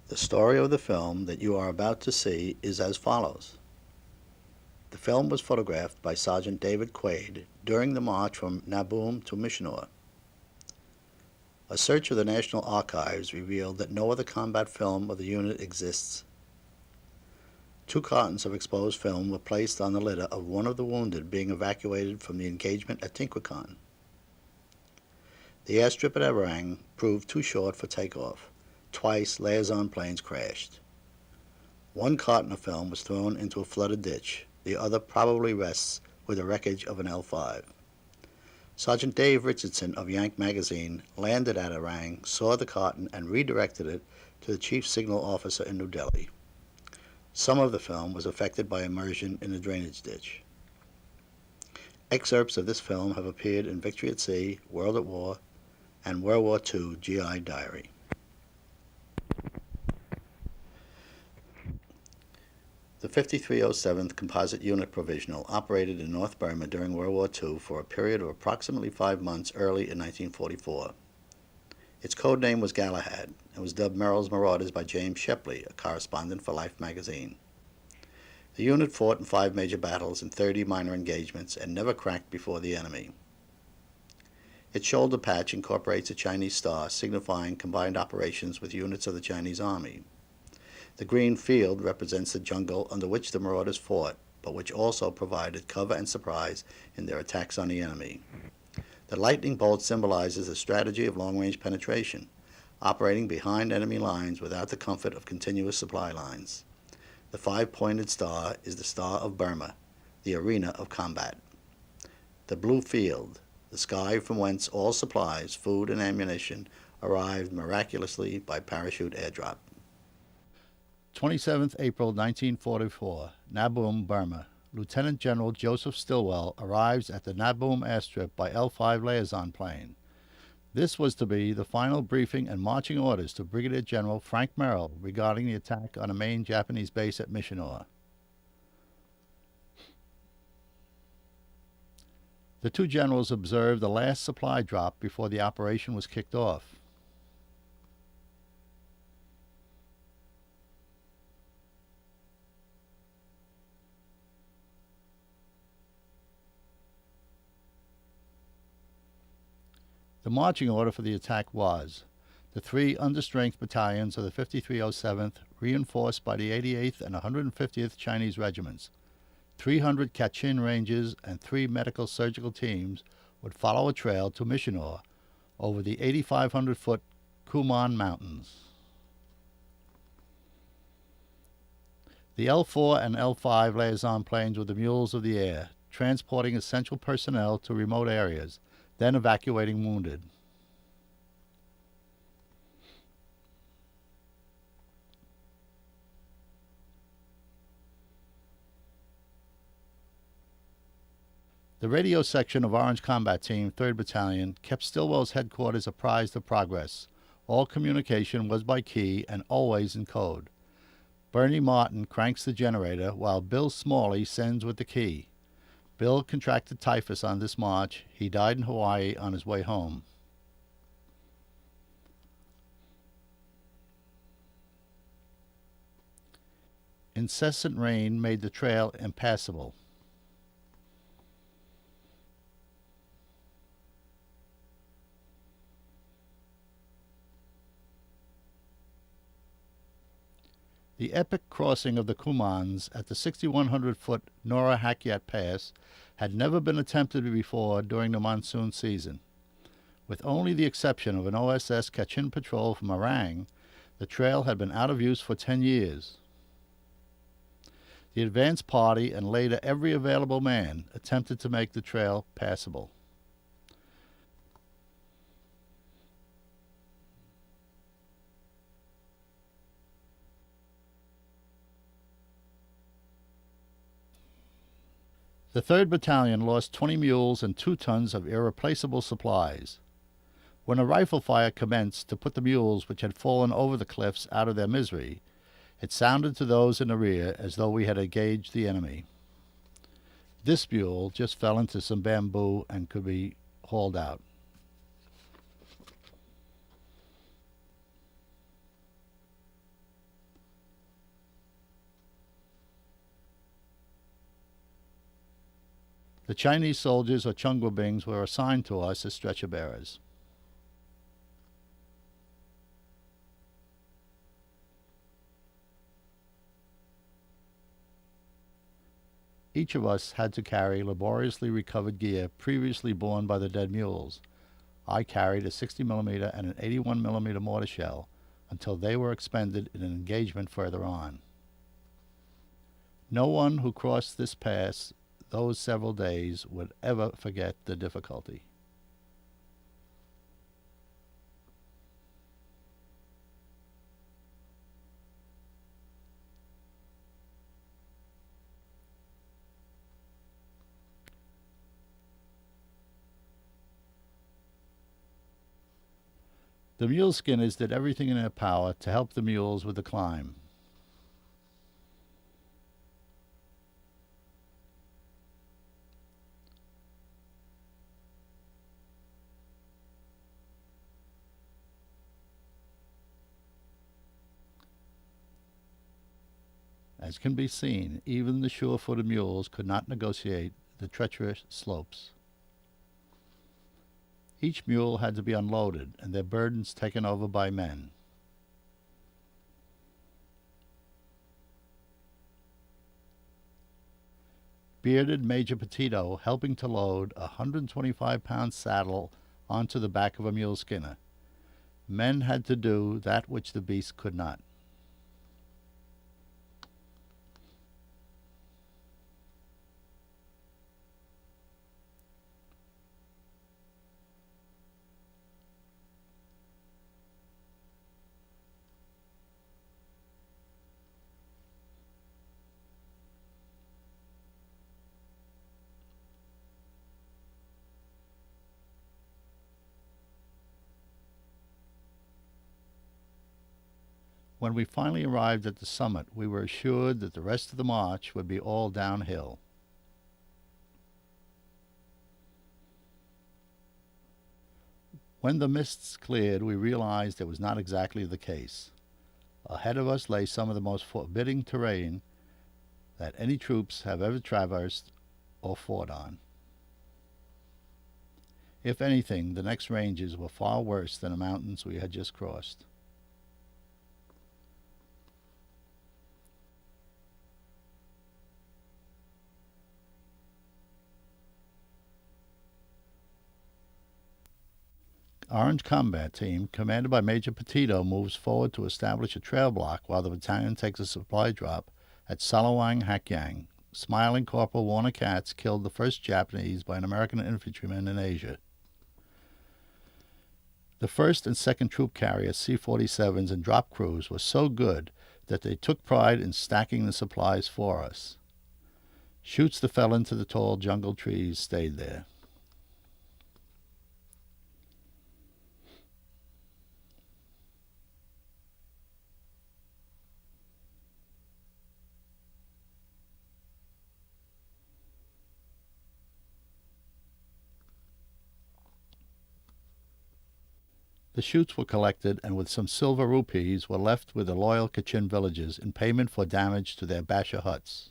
The story of the film that you are about to see is as follows. The film was photographed by Sergeant David Quaid during the march from Naboom to Mishinur. A search of the National Archives revealed that no other combat film of the unit exists. 2 cartons of exposed film were placed on the litter of one of the wounded being evacuated from the engagement at Tinquacan. The airstrip at Everang proved too short for takeoff. Twice, liaison planes crashed. 1 carton of film was thrown into a flooded ditch. The other probably rests with the wreckage of an L-5. Sergeant Dave Richardson of Yank Magazine landed at Everang, saw the carton, and redirected it to the chief signal officer in New Delhi. Some of the film was affected by immersion in the drainage ditch. Excerpts of this film have appeared in Victory at Sea, World at War, and World War II GI Diary. The 5307th Composite Unit Provisional operated in North Burma during World War II for a period of approximately 5 months early in 1944. Its code name was Galahad and was dubbed Merrill's Mauraders by James Shepley, a correspondent for Life magazine. The unit fought in 5 major battles and 30 minor engagements and never cracked before the enemy. Its shoulder patch incorporates a Chinese star signifying combined operations with units of the Chinese Army. The green field represents the jungle under which the Mauraders fought, but which also provided cover and surprise in their attacks on the enemy. The lightning bolt symbolizes a strategy of long-range penetration, operating behind enemy lines without the comfort of continuous supply lines. The 5-pointed star is the Star of Burma, the arena of combat. The blue field, the sky from whence all supplies, food and ammunition, arrived miraculously by parachute airdrop. 27th April 1944, Naboom, Burma. Lieutenant General Joseph Stilwell arrives at the Naboom airstrip by L-5 liaison plane. This was to be the final briefing and marching orders to Brigadier General Frank Merrill regarding the attack on a main Japanese base at Mishinur. The 2 generals observed the last supply drop before the operation was kicked off. The marching order for the attack was the 3 understrength battalions of the 5307th, reinforced by the 88th and 150th Chinese regiments. 300 Kachin Rangers and 3 medical surgical teams would follow a trail to Mishinur over the 8,500-foot Kuman Mountains. The L-4 and L-5 liaison planes were the mules of the air, transporting essential personnel to remote areas, then evacuating wounded. The radio section of Orange Combat Team, 3rd Battalion, kept Stilwell's headquarters apprised of progress. All communication was by key and always in code. Bernie Martin cranks the generator while Bill Smalley sends with the key. Bill contracted typhus on this march. He died in Hawaii on his way home. Incessant rain made the trail impassable. The epic crossing of the Kumans at the 6,100-foot Nora Hakyat Pass had never been attempted before during the monsoon season. With only the exception of an OSS Kachin patrol from Arang, the trail had been out of use for 10 years. The advance party and later every available man attempted to make the trail passable. The 3rd Battalion lost 20 mules and 2 tons of irreplaceable supplies. When a rifle fire commenced to put the mules which had fallen over the cliffs out of their misery, it sounded to those in the rear as though we had engaged the enemy. This mule just fell into some bamboo and could be hauled out. The Chinese soldiers or Chungwabings were assigned to us as stretcher bearers. Each of us had to carry laboriously recovered gear previously borne by the dead mules. I carried a 60mm and an 81mm mortar shell until they were expended in an engagement further on. No one who crossed this pass those several days would ever forget the difficulty. The mule skinners did everything in their power to help the mules with the climb. As can be seen, even the sure-footed mules could not negotiate the treacherous slopes. Each mule had to be unloaded and their burdens taken over by men. Bearded Major Petito helping to load a 125-pound saddle onto the back of a mule skinner. Men had to do that which the beast could not. When we finally arrived at the summit, we were assured that the rest of the march would be all downhill. When the mists cleared, we realized it was not exactly the case. Ahead of us lay some of the most forbidding terrain that any troops have ever traversed or fought on. If anything, the next ranges were far worse than the mountains we had just crossed. Orange Combat Team, commanded by Major Petito, moves forward to establish a trail block while the battalion takes a supply drop at Salawang Hakyang. Smiling Corporal Warner Katz killed the first Japanese by an American infantryman in Asia. The 1st and 2nd Troop Carrier C-47s and drop crews were so good that they took pride in stacking the supplies for us. Chutes that fell into the tall jungle trees stayed there. The chutes were collected and with some silver rupees were left with the loyal Kachin villagers in payment for damage to their basha huts.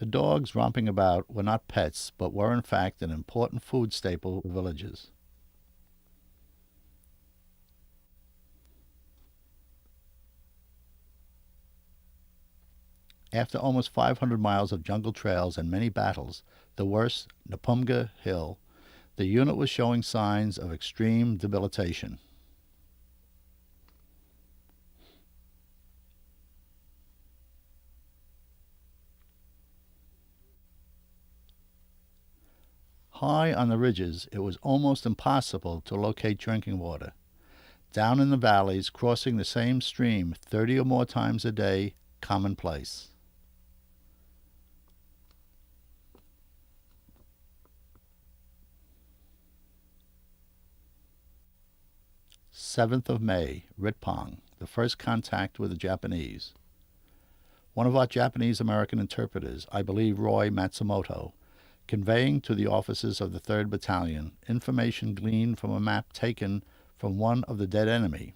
The dogs romping about were not pets, but were in fact an important food staple for villages. After almost 500 miles of jungle trails and many battles, the worst, Napumga Hill, the unit was showing signs of extreme debilitation. High on the ridges, it was almost impossible to locate drinking water. Down in the valleys, crossing the same stream 30 or more times a day, commonplace. May 7th, Ritpong, the first contact with the Japanese. one of our Japanese-American interpreters, I believe Roy Matsumoto, conveying to the officers of the 3rd Battalion information gleaned from a map taken from one of the dead enemy.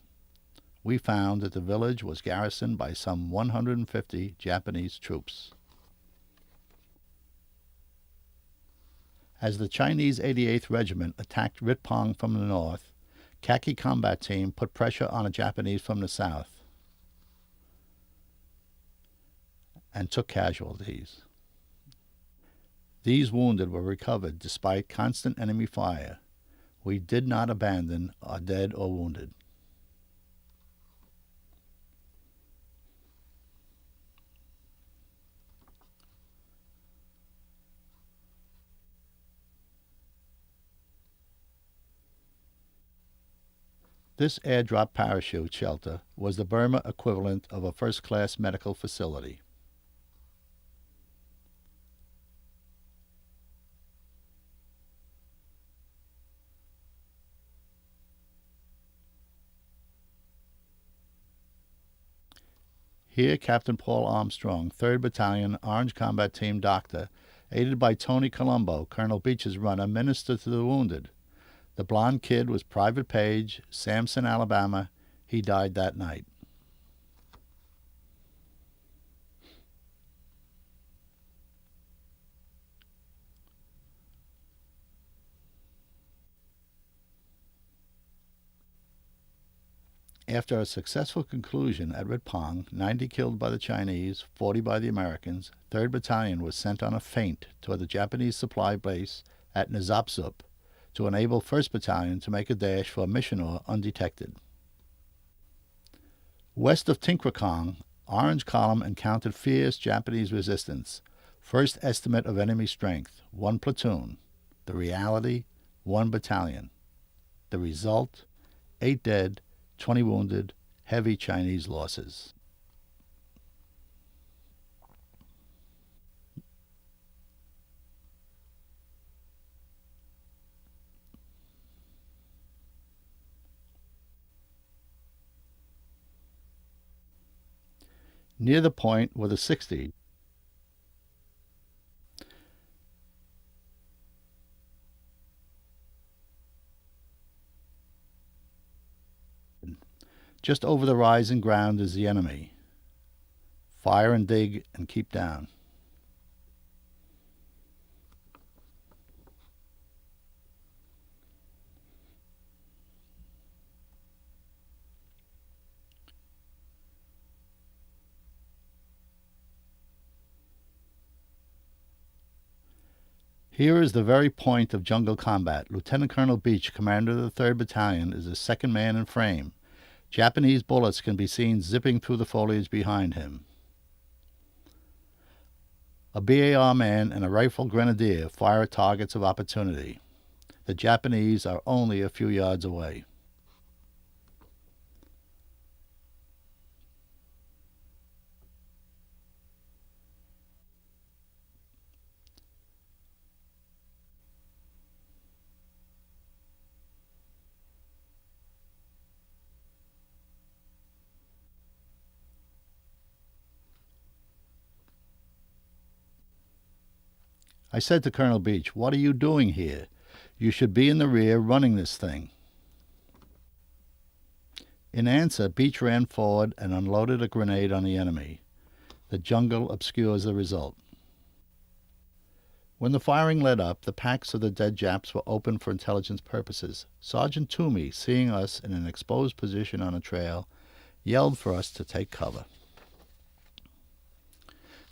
We found that the village was garrisoned by some 150 Japanese troops. As the Chinese 88th Regiment attacked Ritpong from the north, Khaki Combat Team put pressure on the Japanese from the south and took casualties. These wounded were recovered despite constant enemy fire. We did not abandon our dead or wounded. This airdrop parachute shelter was the Burma equivalent of a first-class medical facility. Here, Captain Paul Armstrong, 3rd Battalion, Orange Combat Team doctor, aided by Tony Colombo, Colonel Beach's runner, ministered to the wounded. The blonde kid was Private Page, Samson, Alabama. He died that night. After a successful conclusion at Ritpong, 90 killed by the Chinese, 40 by the Americans, 3rd Battalion was sent on a feint toward the Japanese supply base at Nizapzup to enable 1st Battalion to make a dash for Missionor undetected. West of Tinkrikong, Orange Column encountered fierce Japanese resistance. First estimate of enemy strength, 1 platoon. The reality, 1 battalion. The result, 8 dead, 20 wounded, heavy Chinese losses. Near the point were the 60. Just over the rising ground is the enemy. Fire and dig and keep down. Here is the very point of jungle combat. Lieutenant Colonel Beach, commander of the 3rd Battalion, is the second man in frame. Japanese bullets can be seen zipping through the foliage behind him. A BAR man and a rifle grenadier fire at targets of opportunity. The Japanese are only a few yards away. I said to Colonel Beach, "What are you doing here? You should be in the rear running this thing." In answer, Beach ran forward and unloaded a grenade on the enemy. The jungle obscures the result. When the firing let up, the packs of the dead Japs were opened for intelligence purposes. Sergeant Toomey, seeing us in an exposed position on a trail, yelled for us to take cover.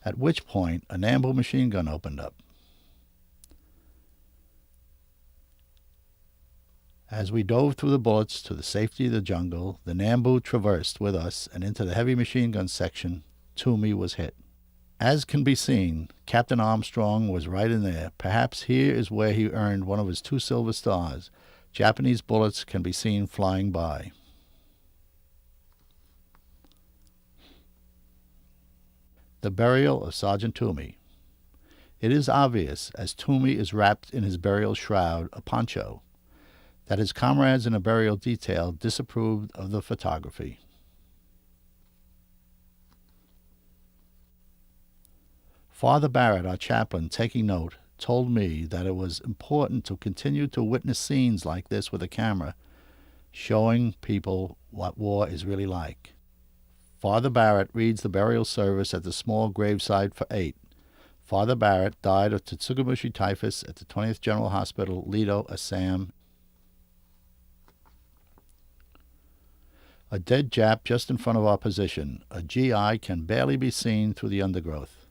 At which point, a Nambu machine gun opened up. As we dove through the bullets to the safety of the jungle, the Nambu traversed with us and into the heavy machine gun section. Toomey was hit. As can be seen, Captain Armstrong was right in there. Perhaps here is where he earned one of his 2 silver stars. Japanese bullets can be seen flying by. The burial of Sergeant Toomey. It is obvious, as Toomey is wrapped in his burial shroud, a poncho, that his comrades in a burial detail disapproved of the photography. Father Barrett, our chaplain, taking note, told me that it was important to continue to witness scenes like this with a camera, showing people what war is really like. Father Barrett reads the burial service at the small gravesite for 8. Father Barrett died of Tsugamushi typhus at the 20th General Hospital, Lido, Assam. A dead Jap just in front of our position. A GI can barely be seen through the undergrowth.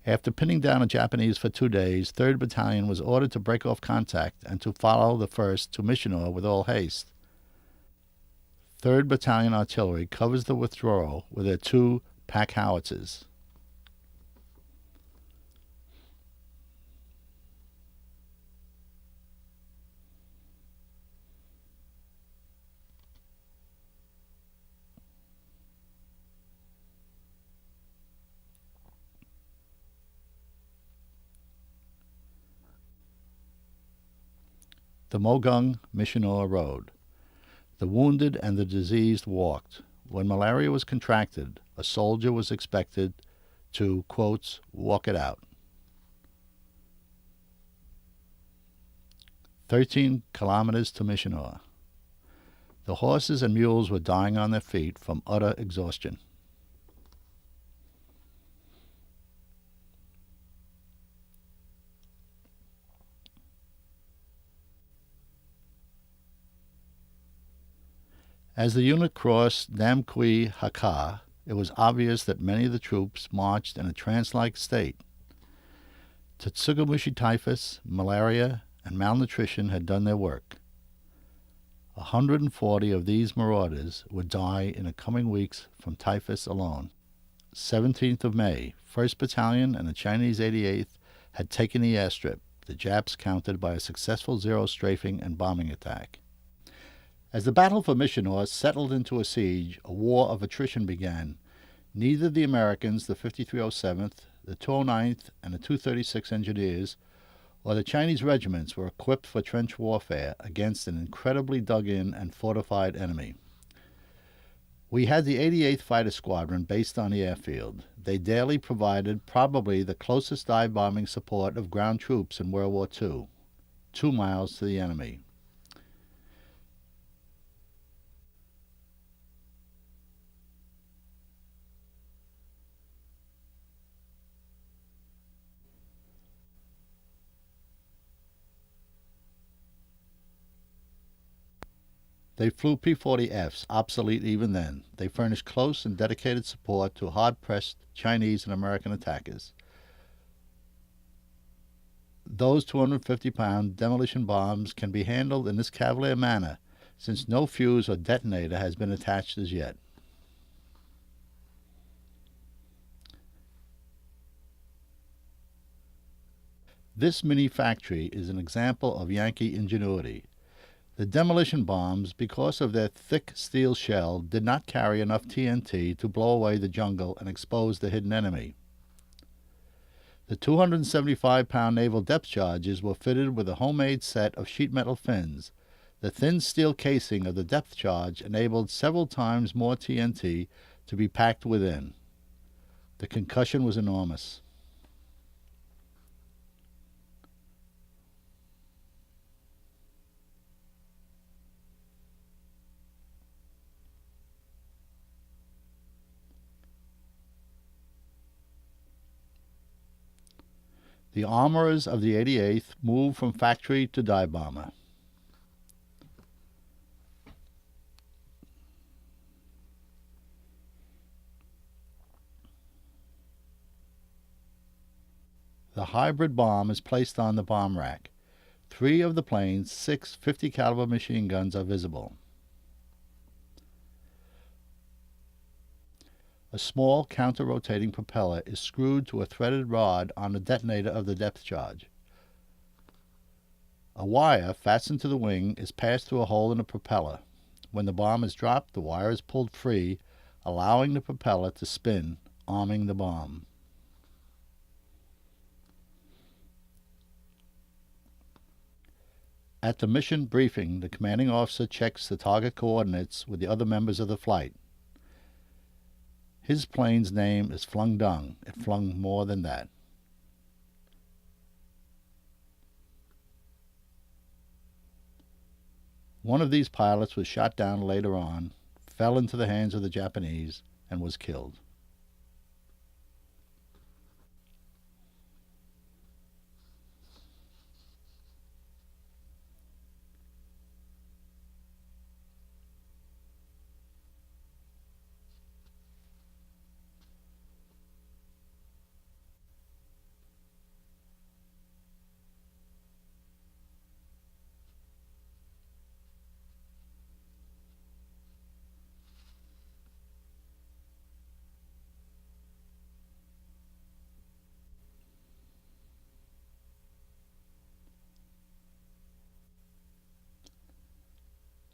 After pinning down a Japanese for 2 days, 3rd Battalion was ordered to break off contact and to follow the 1st to Missionor with all haste. 3rd Battalion Artillery covers the withdrawal with their 2 pack howitzers. The Mogung Missionor Road. The wounded and the diseased walked. When malaria was contracted, a soldier was expected to, quotes, walk it out. 13 kilometers to Missionor. The horses and mules were dying on their feet from utter exhaustion. As the unit crossed Namqui Hakka, it was obvious that many of the troops marched in a trance-like state. Tsugamushi typhus, malaria, and malnutrition had done their work. 140 of these marauders would die in the coming weeks from typhus alone. 17th of May, 1st Battalion and the Chinese 88th had taken the airstrip, the Japs countered by a successful zero strafing and bombing attack. As the battle for Missionor settled into a siege, a war of attrition began. Neither the Americans, the 5307th, the 209th, and the 236 Engineers, or the Chinese regiments were equipped for trench warfare against an incredibly dug-in and fortified enemy. We had the 88th Fighter Squadron based on the airfield. They daily provided probably the closest dive-bombing support of ground troops in World War II, 2 miles to the enemy. They flew P-40Fs, obsolete even then. They furnished close and dedicated support to hard-pressed Chinese and American attackers. Those 250-pound demolition bombs can be handled in this cavalier manner, since no fuse or detonator has been attached as yet. This mini-factory is an example of Yankee ingenuity. The demolition bombs, because of their thick steel shell, did not carry enough TNT to blow away the jungle and expose the hidden enemy. The 275-pound naval depth charges were fitted with a homemade set of sheet metal fins. The thin steel casing of the depth charge enabled several times more TNT to be packed within. The concussion was enormous. The armorers of the 88th moved from factory to dive bomber. The hybrid bomb is placed on the bomb rack. 3 of the plane's 6 50 caliber machine guns are visible. A small counter-rotating propeller is screwed to a threaded rod on the detonator of the depth charge. A wire fastened to the wing is passed through a hole in the propeller. When the bomb is dropped, the wire is pulled free, allowing the propeller to spin, arming the bomb. At the mission briefing, the commanding officer checks the target coordinates with the other members of the flight. His plane's name is Flung Dung. It flung more than that. One of these pilots was shot down later on, fell into the hands of the Japanese, and was killed.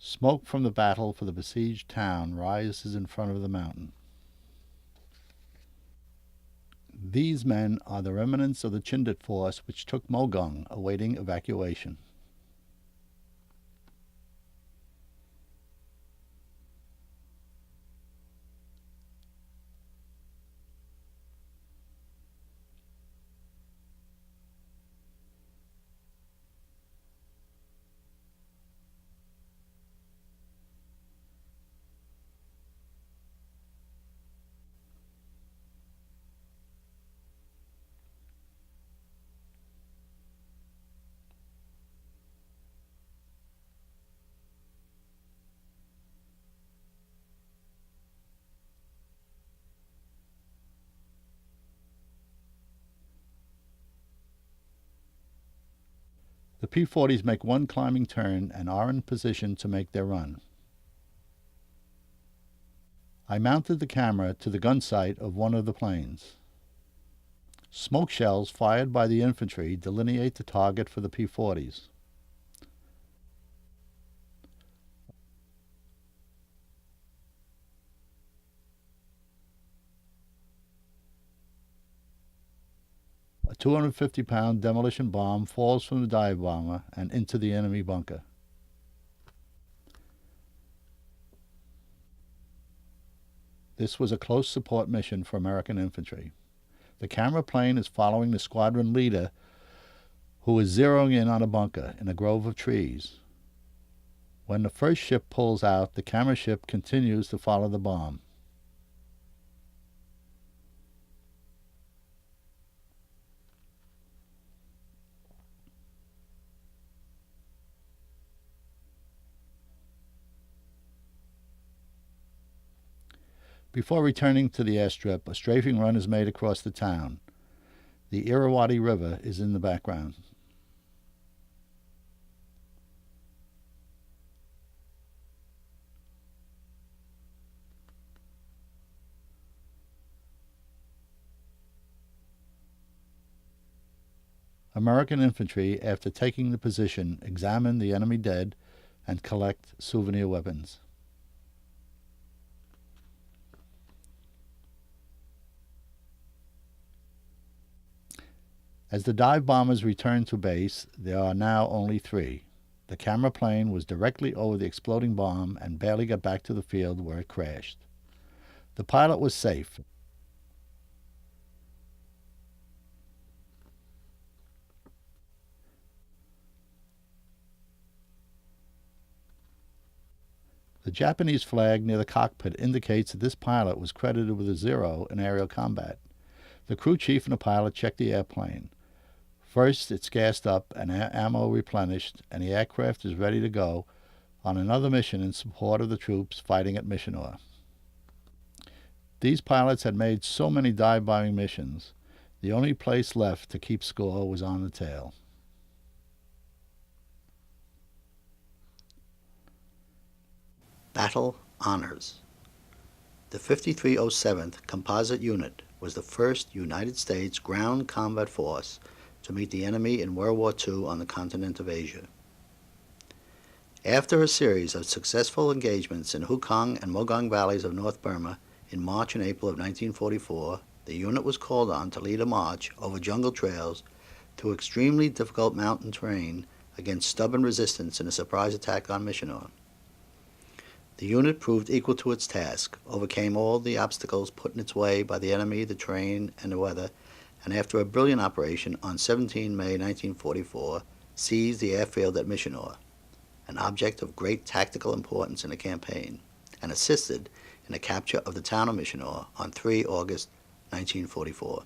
Smoke from the battle for the besieged town rises in front of the mountain. These men are the remnants of the Chindit force which took Mogung, awaiting evacuation. The P-40s make one climbing turn and are in position to make their run. I mounted the camera to the gun sight of one of the planes. Smoke shells fired by the infantry delineate the target for the P-40s. A 250-pound demolition bomb falls from the dive bomber and into the enemy bunker. This was a close support mission for American infantry. The camera plane is following the squadron leader, who is zeroing in on a bunker in a grove of trees. When the first ship pulls out, the camera ship continues to follow the bomb. Before returning to the airstrip, a strafing run is made across the town. The Irrawaddy River is in the background. American infantry, after taking the position, examine the enemy dead and collect souvenir weapons. As the dive bombers return to base, there are now only 3. The camera plane was directly over the exploding bomb and barely got back to the field where it crashed. The pilot was safe. The Japanese flag near the cockpit indicates that this pilot was credited with a 0 in aerial combat. The crew chief and the pilot checked the airplane. First, it's gassed up and ammo replenished, and the aircraft is ready to go on another mission in support of the troops fighting at Missionor. These pilots had made so many dive-bombing missions, the only place left to keep score was on the tail. Battle Honors. The 5307th Composite Unit was the first United States ground combat force to meet the enemy in World War II on the continent of Asia. After a series of successful engagements in Hukong and Mogung valleys of North Burma in March and April of 1944, the unit was called on to lead a march over jungle trails through extremely difficult mountain terrain against stubborn resistance in a surprise attack on Missionor. The unit proved equal to its task, overcame all the obstacles put in its way by the enemy, the terrain, and the weather, and after a brilliant operation on 17 May 1944, seized the airfield at Missionor, an object of great tactical importance in the campaign, and assisted in the capture of the town of Missionor on 3 August 1944.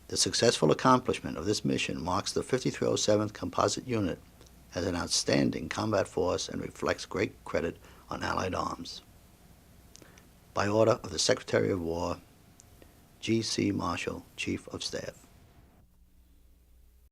The successful accomplishment of this mission marks the 5307th Composite Unit as an outstanding combat force and reflects great credit on Allied arms. By order of the Secretary of War, G. C. Marshall, Chief of Staff.